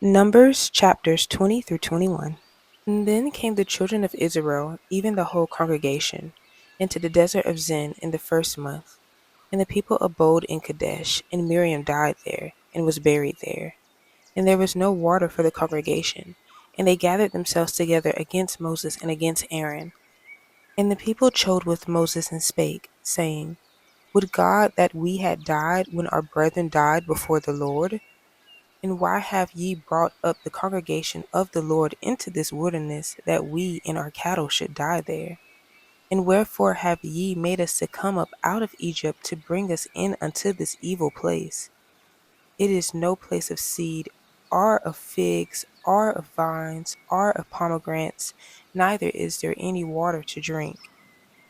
Numbers chapters 20 through 21. And then came the children of Israel, even the whole congregation, into the desert of Zin in the first month. And the people abode in Kadesh, and Miriam died there, and was buried there. And there was no water for the congregation, and they gathered themselves together against Moses and against Aaron. And the people chode with Moses and spake, saying, Would God that we had died when our brethren died before the Lord? And why have ye brought up the congregation of the Lord into this wilderness, that we and our cattle should die there? And wherefore have ye made us to come up out of Egypt to bring us in unto this evil place? It is no place of seed, or of figs, or of vines, or of pomegranates, neither is there any water to drink.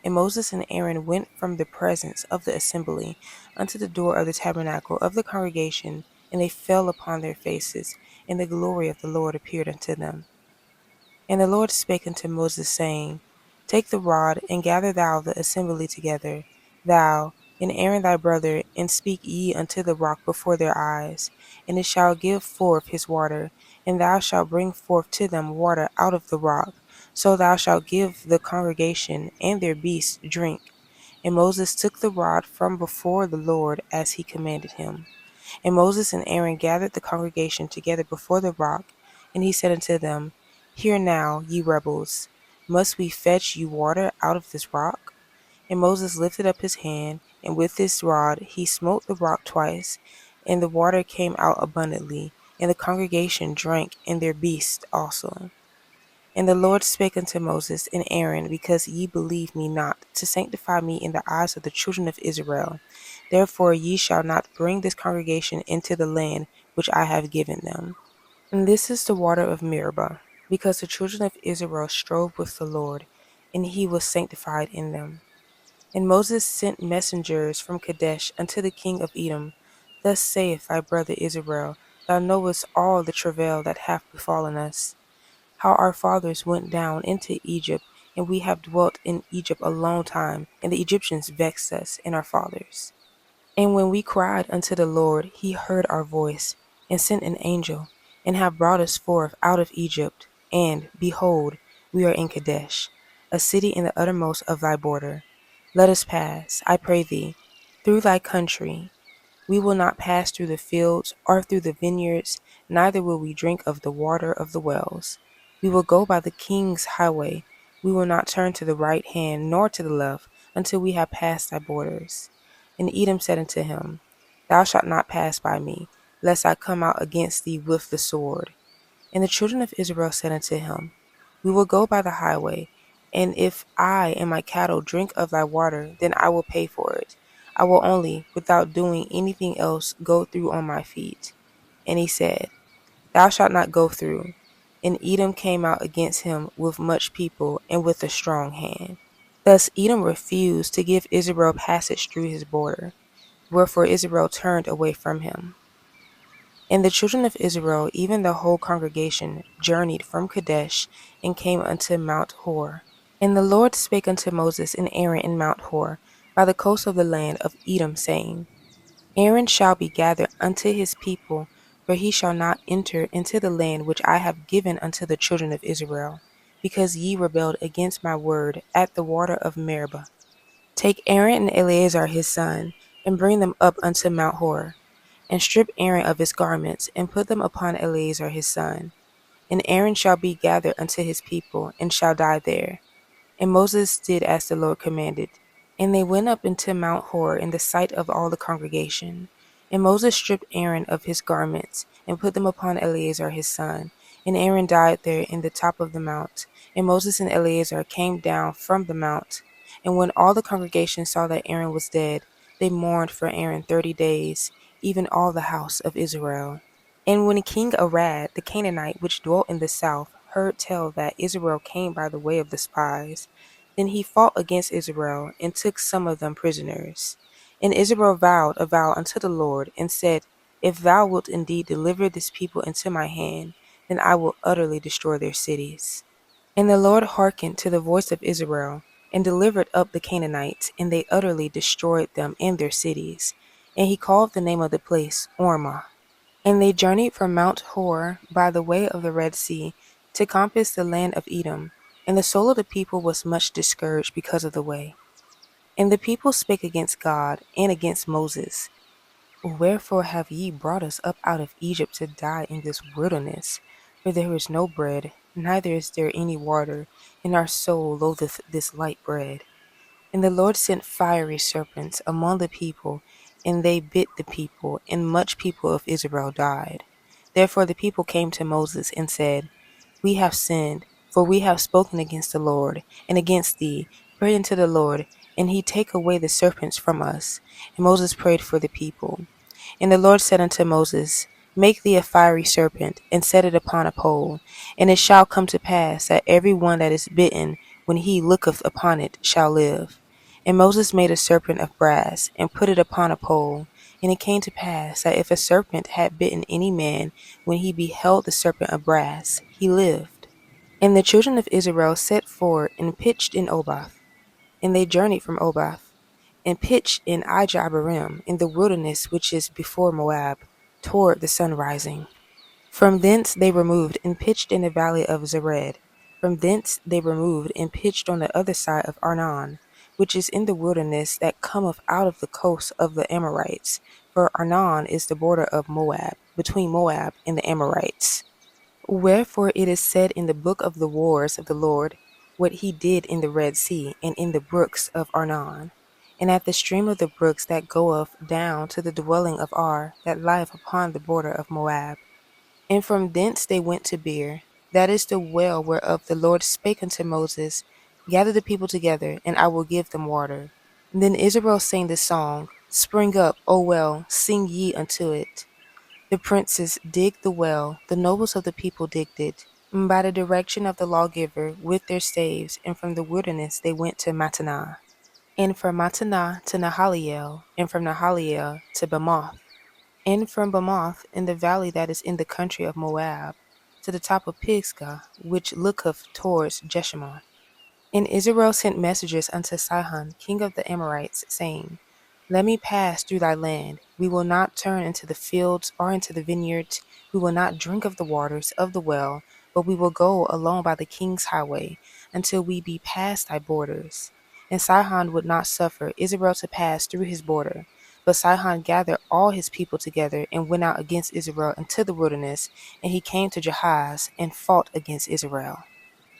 And Moses and Aaron went from the presence of the assembly unto the door of the tabernacle of the congregation, and they fell upon their faces, and the glory of the Lord appeared unto them. And the Lord spake unto Moses, saying, Take the rod, and gather thou the assembly together, thou and Aaron thy brother, and speak ye unto the rock before their eyes, and it shall give forth his water, and thou shalt bring forth to them water out of the rock. So thou shalt give the congregation and their beasts drink. And Moses took the rod from before the Lord as he commanded him. And Moses and Aaron gathered the congregation together before the rock, and he said unto them, Hear now, ye rebels, must we fetch you water out of this rock? And Moses lifted up his hand, and with his rod he smote the rock twice, and the water came out abundantly, and the congregation drank, and their beasts also. And the Lord spake unto Moses and Aaron, Because ye believe me not, to sanctify me in the eyes of the children of Israel. Therefore ye shall not bring this congregation into the land which I have given them. And this is the water of Meribah, because the children of Israel strove with the Lord, and he was sanctified in them. And Moses sent messengers from Kadesh unto the king of Edom. Thus saith thy brother Israel, Thou knowest all the travail that hath befallen us, how our fathers went down into Egypt, and we have dwelt in Egypt a long time, and the Egyptians vexed us and our fathers. And when we cried unto the Lord, he heard our voice, and sent an angel, and have brought us forth out of Egypt. And, behold, we are in Kadesh, a city in the uttermost of thy border. Let us pass, I pray thee, through thy country. We will not pass through the fields or through the vineyards, neither will we drink of the water of the wells. We will go by the king's highway. We will not turn to the right hand nor to the left until we have passed thy borders. And Edom said unto him, Thou shalt not pass by me, lest I come out against thee with the sword. And the children of Israel said unto him, We will go by the highway, and if I and my cattle drink of thy water, then I will pay for it. I will only, without doing anything else, go through on my feet. And he said, Thou shalt not go through. And Edom came out against him with much people and with a strong hand. Thus Edom refused to give Israel passage through his border, wherefore Israel turned away from him. And the children of Israel, even the whole congregation, journeyed from Kadesh, and came unto Mount Hor. And the Lord spake unto Moses and Aaron in Mount Hor, by the coast of the land of Edom, saying, Aaron shall be gathered unto his people, for he shall not enter into the land which I have given unto the children of Israel, because ye rebelled against my word at the water of Meribah. Take Aaron and Eleazar his son, and bring them up unto Mount Hor, and strip Aaron of his garments, and put them upon Eleazar his son. And Aaron shall be gathered unto his people, and shall die there. And Moses did as the Lord commanded. And they went up into Mount Hor in the sight of all the congregation. And Moses stripped Aaron of his garments, and put them upon Eleazar his son. And Aaron died there in the top of the mount. And Moses and Eleazar came down from the mount. And when all the congregation saw that Aaron was dead, they mourned for Aaron 30 days, even all the house of Israel. And when King Arad, the Canaanite which dwelt in the south, heard tell that Israel came by the way of the spies, then he fought against Israel, and took some of them prisoners. And Israel vowed a vow unto the Lord, and said, If thou wilt indeed deliver this people into my hand, then I will utterly destroy their cities. And the Lord hearkened to the voice of Israel, and delivered up the Canaanites, and they utterly destroyed them and their cities. And he called the name of the place Ormah. And they journeyed from Mount Hor by the way of the Red Sea to compass the land of Edom, and the soul of the people was much discouraged because of the way. And the people spake against God and against Moses. Wherefore have ye brought us up out of Egypt to die in this wilderness? For there is no bread, neither is there any water, and our soul loatheth this light bread. And the Lord sent fiery serpents among the people, and they bit the people, and much people of Israel died. Therefore the people came to Moses and said, We have sinned, for we have spoken against the Lord, and against thee. Pray unto the Lord, and he take away the serpents from us. And Moses prayed for the people. And the Lord said unto Moses, Make thee a fiery serpent, and set it upon a pole. And it shall come to pass that every one that is bitten, when he looketh upon it, shall live. And Moses made a serpent of brass, and put it upon a pole. And it came to pass that if a serpent had bitten any man, when he beheld the serpent of brass, he lived. And the children of Israel set forward and pitched in Oboth. And they journeyed from Oboth, and pitched in Ijabarim, in the wilderness which is before Moab, toward the sun rising. From thence they removed and pitched in the valley of Zered. From thence they removed and pitched on the other side of Arnon, which is in the wilderness that cometh out of the coast of the Amorites. For Arnon is the border of Moab, between Moab and the Amorites. Wherefore it is said in the book of the wars of the Lord, what he did in the Red Sea, and in the brooks of Arnon, and at the stream of the brooks that goeth down to the dwelling of Ar, that lieth upon the border of Moab. And from thence they went to Beer, that is the well whereof the Lord spake unto Moses, Gather the people together, and I will give them water. And then Israel sang the song, Spring up, O well, sing ye unto it. The princes digged the well, the nobles of the people digged it, by the direction of the lawgiver with their staves, and from the wilderness they went to Mattanah, and from Mattanah to Nahaliel, and from Nahaliel to Bamoth, and from Bamoth in the valley that is in the country of Moab, to the top of Pisgah, which looketh towards Jeshimoth. And Israel sent messengers unto Sihon, king of the Amorites, saying, Let me pass through thy land. We will not turn into the fields or into the vineyards. We will not drink of the waters of the well, but we will go along by the king's highway, until we be past thy borders. And Sihon would not suffer Israel to pass through his border. But Sihon gathered all his people together, and went out against Israel into the wilderness, and he came to Jahaz, and fought against Israel.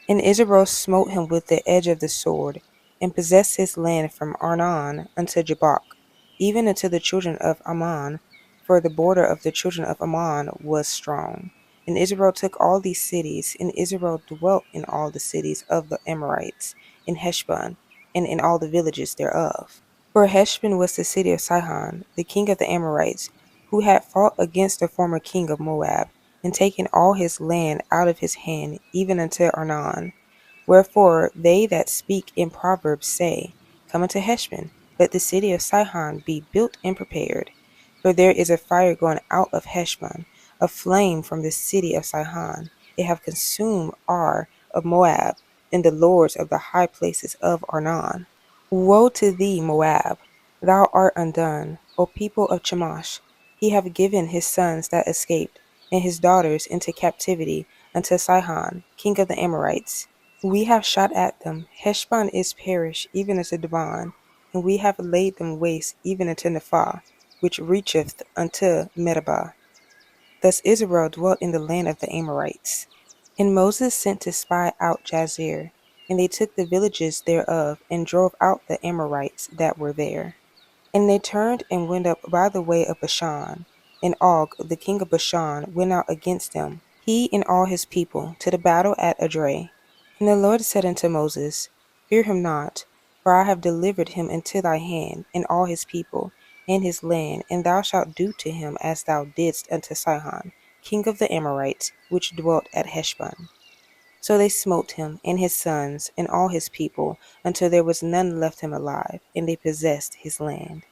And Israel smote him with the edge of the sword, and possessed his land from Arnon unto Jabbok, even unto the children of Ammon, for the border of the children of Ammon was strong. And Israel took all these cities, and Israel dwelt in all the cities of the Amorites, in Heshbon, and in all the villages thereof. For Heshbon was the city of Sihon, the king of the Amorites, who had fought against the former king of Moab, and taken all his land out of his hand, even unto Arnon. Wherefore they that speak in Proverbs say, Come unto Heshbon, let the city of Sihon be built and prepared. For there is a fire going out of Heshbon, a flame from the city of Sihon. It hath consumed Ar of Moab, and the lords of the high places of Arnon. Woe to thee, Moab! Thou art undone, O people of Chemosh. He hath given his sons that escaped, and his daughters into captivity unto Sihon, king of the Amorites. We have shot at them. Heshbon is perished, even unto Dibon, and we have laid them waste, even unto Nephah, which reacheth unto Medeba. Thus Israel dwelt in the land of the Amorites. And Moses sent to spy out Jazer, and they took the villages thereof, and drove out the Amorites that were there. And they turned and went up by the way of Bashan, and Og, the king of Bashan, went out against them, he and all his people, to the battle at Edrei. And the Lord said unto Moses, Fear him not, for I have delivered him into thy hand, and all his people, and his land, and thou shalt do to him as thou didst unto Sihon, king of the Amorites, which dwelt at Heshbon. So they smote him, and his sons, and all his people, until there was none left him alive, and they possessed his land.